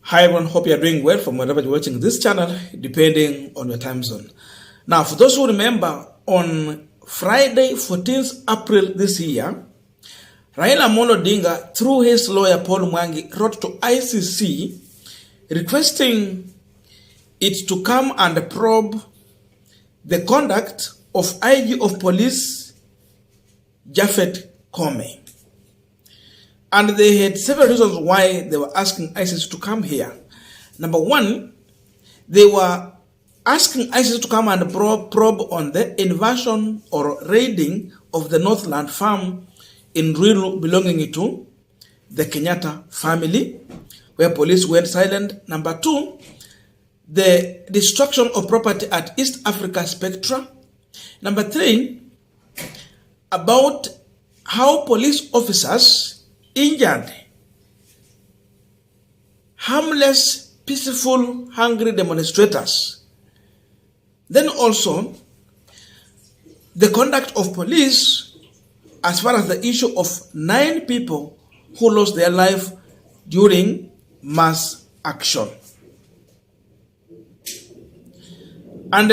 Hi everyone, hope you are doing well from wherever you're watching this channel, depending on your time zone. Now, for those who remember, on Friday, 14th April this year, Raila Odinga, through his lawyer Paul Mwangi, wrote to ICC requesting it to come and probe the conduct of IG of Police Japhet Koome. And they had several reasons why they were asking ICC to come here. Number one, they were asking ICC to come and probe on the invasion or raiding of the Northland farm in Ruto belonging to the Kenyatta family, where police went silent. Number two, the destruction of property at East Africa Spectra. Number three, about how police officers injured harmless, peaceful, hungry demonstrators. Then also, the conduct of police as far as the issue of 9 people who lost their life during mass action. And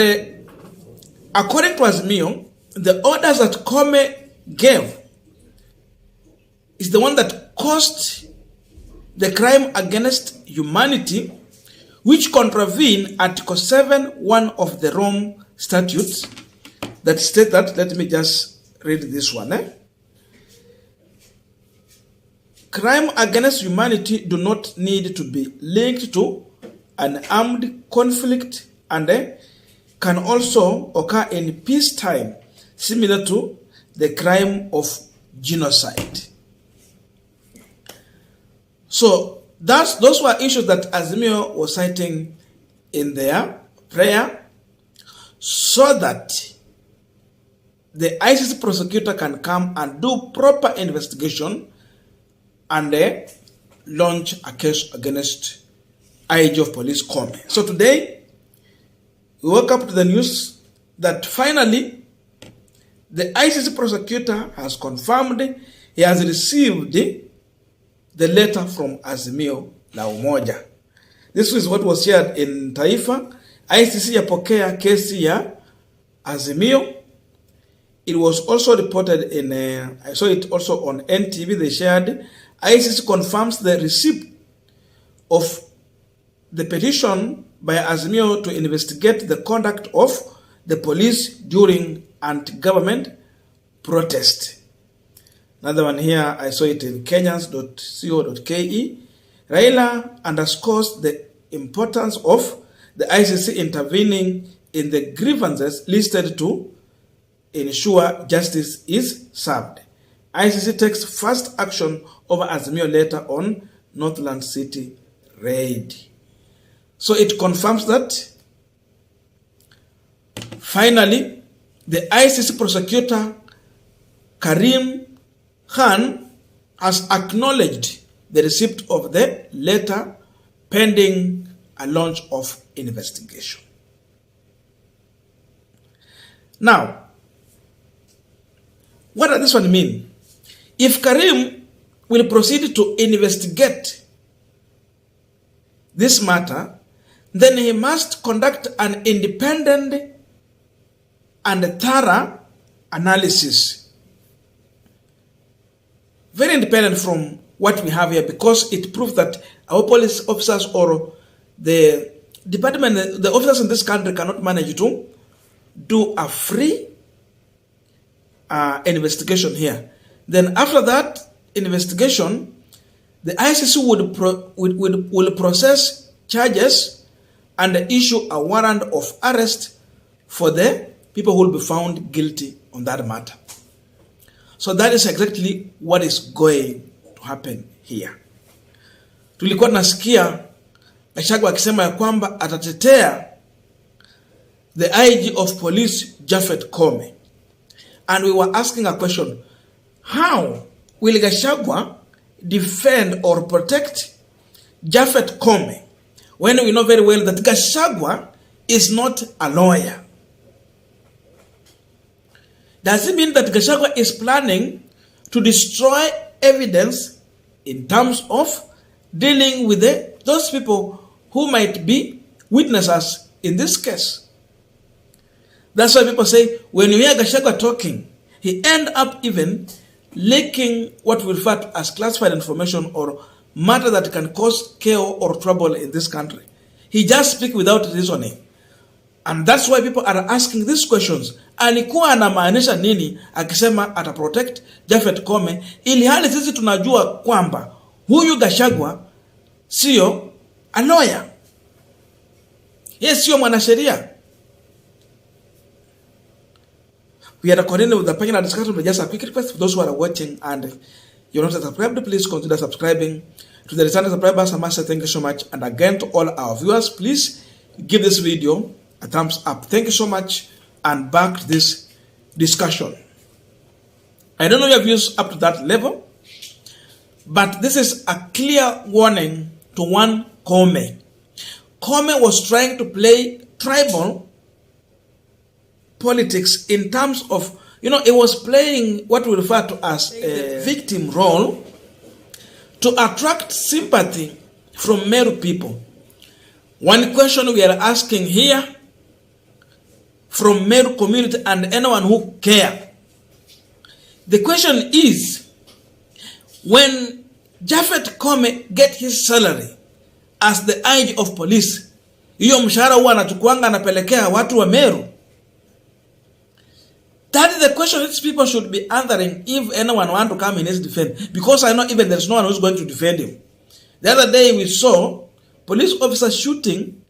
according to Azimio, the orders that Koome gave is the one that caused the crime against humanity, which contravene Article 7(1) of the Rome Statutes that state that, let me just read this one. Crime against humanity do not need to be linked to an armed conflict and can also occur in peacetime, similar to the crime of genocide. So those were issues that Azimio was citing in their prayer so that the ICC prosecutor can come and do proper investigation and launch a case against IG of Police Koome. So today, we woke up to the news that finally the ICC prosecutor has confirmed he has received the letter from Azimio la Umoja. This is what was shared in Taifa. ICC yapokea kesi ya Azimio. It was also reported in, I saw it also on NTV, they shared. ICC confirms the receipt of the petition by Azimio to investigate the conduct of the police during anti-government protest. Another one here, I saw it in kenyans.co.ke. Raila underscores the importance of the ICC intervening in the grievances listed to ensure justice is served. ICC takes first action over Azimio letter on Northland City raid. So it confirms that finally the ICC prosecutor Karim Khan has acknowledged the receipt of the letter pending a launch of investigation. Now, what does this one mean? If Karim will proceed to investigate this matter, then he must conduct an independent and thorough analysis. Very independent from what we have here, because it proves that our police officers or the department, the officers in this country cannot manage to do a free investigation here. Then after that investigation, the ICC will process charges and issue a warrant of arrest for the people who will be found guilty on that matter. So that is exactly what is going to happen here. Tulikuwa nasikia Gachagua akisema ya kwamba atatetea the IG of Police Japhet Koome. And we were asking a question, how will Gachagua defend or protect Japhet Koome when we know very well that Gachagua is not a lawyer? Does it mean that Gachagua is planning to destroy evidence in terms of dealing with the those people who might be witnesses in this case. That's why people say, when you hear Gachagua talking, he end up even leaking what we refer to as classified information or matter that can cause chaos or trouble in this country. He just speaks without reasoning. And that's why people are asking these questions. Alikuwa anamaanisha nini akisema ata protect Japhet Koome, ili hali sisi tunajua kwamba huyu Gachagua sio a lawyer. Yes, sio mwanasheria. We are continuing with the panel discussion, but just a quick request for those who are watching and you're not subscribed, please consider subscribing. To the returning subscribers, I must say thank you so much. And again, to all our viewers, please give this video a thumbs up. Thank you so much. And back to this discussion. I don't know your views up to that level, but this is a clear warning to one Koome. Koome was trying to play tribal politics in terms of, it was playing what we refer to as a victim role to attract sympathy from Meru people. One question we are asking here from Meru community and anyone who care. The question is, when Japhet Koome get his salary as the IG of police, hiyo mshahara huwa anachukuanga anapelekea watu wa Meru? That is the question these people should be answering if anyone want to come in his defense. Because I know even there is no one who's going to defend him. The other day we saw police officers shooting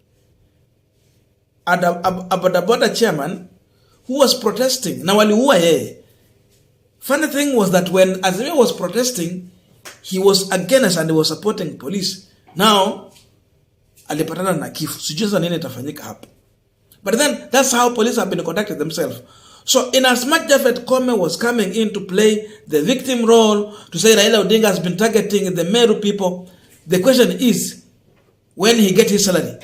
at a border chairman who was protesting. Now waliua yeye. Funny thing was that when Azimio was protesting, he was against and he was supporting police. Now alipatana na kifo. Sijui nini itafanyika hapo. But then that's how police have been conducting themselves. So in as much Japhet Koome was coming in to play the victim role, to say Raila Odinga has been targeting the Meru people, the question is, when he gets his salary,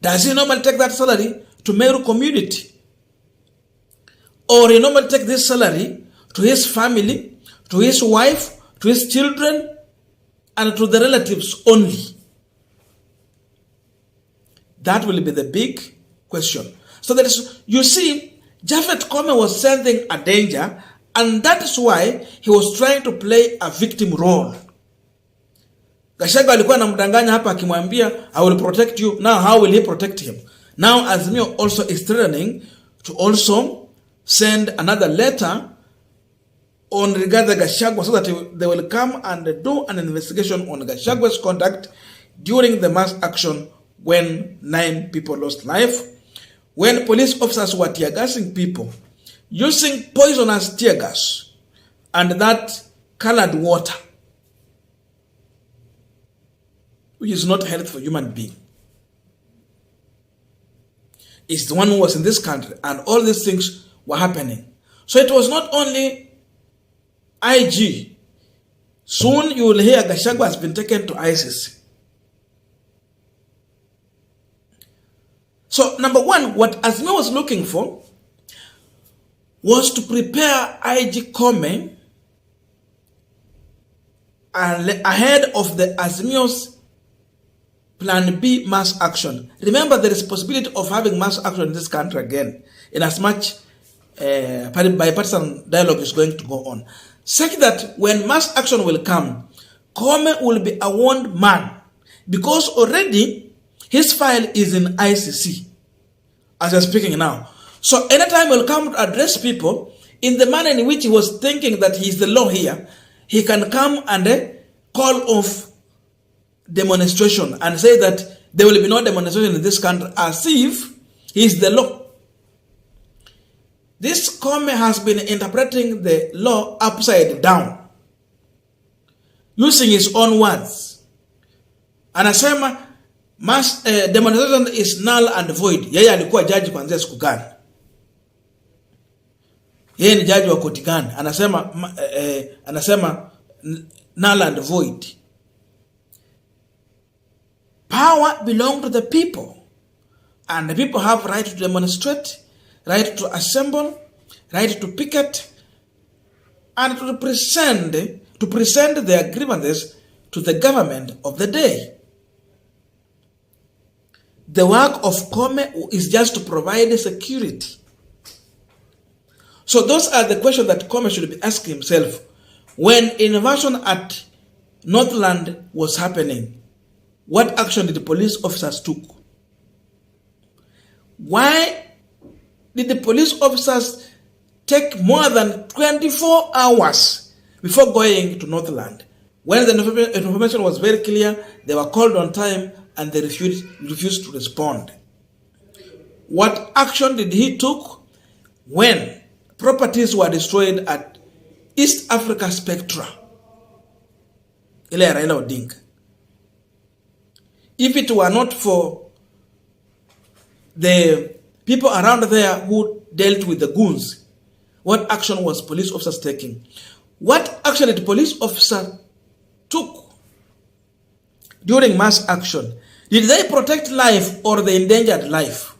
does he normally take that salary to Meru community? Or he normally take this salary to his family, to his wife, to his children, and to the relatives only? That will be the big question. So that is, you see, Japhet Koome was sensing a danger, and that is why he was trying to play a victim role. Gachagua alikuwa anamdanganya hapa akimwambia, I will protect you. Now how will he protect him? Now Azimio also is threatening to also send another letter on regarding Gachagua so that they will come and do an investigation on Gachagua's conduct during the mass action when 9 people lost life. When police officers were tear gassing people, using poisonous tear gas and that colored water, which is not healthy for human being. It's the one who was in this country, and all these things were happening. So it was not only IG. Soon you will hear Gachagua has been taken to ICC. So, number one, what Azimio was looking for was to prepare IG Koome ahead of the Azimio's Plan B mass action. Remember, there is possibility of having mass action in this country again, in as much bipartisan dialogue is going to go on. Such that when mass action will come, Koome will be a warned man, because already his file is in ICC, as I'm speaking now. So anytime he'll come to address people in the manner in which he was thinking that he is the law here, he can come and call off demonstration and say that there will be no demonstration in this country as if he is the law. This Koome has been interpreting the law upside down, using his own words. Anasema demonstration is null and void. Yeye alikuwa jaji kuanzia siku gani? Yeye ni jaji wa koti gani? Anasema null and void. Power belongs to the people, and the people have right to demonstrate, right to assemble, right to picket, and to present their grievances to the government of the day. The work of Koome is just to provide security. So those are the questions that Koome should be asking himself when invasion at Northland was happening. What action did the police officers took? Why did the police officers take more than 24 hours before going to Northland? When the information was very clear, they were called on time and they refused to respond. What action did he took when properties were destroyed at East Africa Spectra? Ile Raila Odinga. If it were not for the people around there who dealt with the goons, what action was police officers taking? What action did the police officer took during mass action? Did they protect life or the endangered life?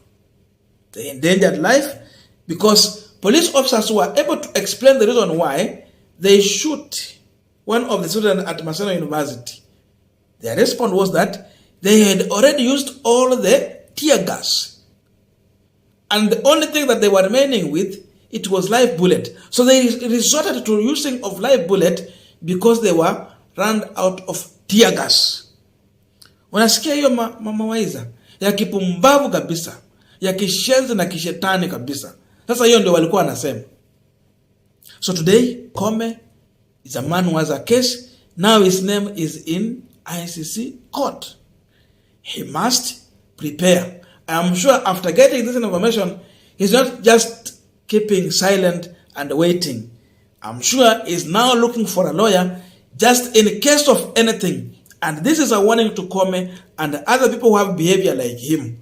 The endangered life, because police officers were able to explain the reason why they shoot one of the students at Maseno University. Their response was that they had already used all the tear gas. And the only thing that they were remaining with, it was live bullet. So they resorted to using of live bullet because they were run out of tear gas. Unasikia hiyo mawaiza ya kipumbavu kabisa, ya kishenzi na kishetani kabisa. Sasa hiyo ndio walikuwa wanasema. So today, Koome is a man who has a case. Now his name is in ICC court. He must prepare. I'm sure after getting this information, he's not just keeping silent and waiting. I'm sure he's now looking for a lawyer just in case of anything. And this is a warning to Koome and other people who have behavior like him.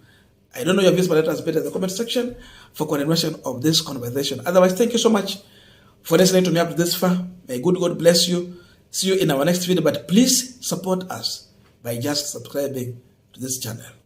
I don't know your views, but let us put in the comment section for continuation of this conversation. Otherwise, thank you so much for listening to me up to this far. May good God bless you. See you in our next video. But please support us by just subscribing to this channel.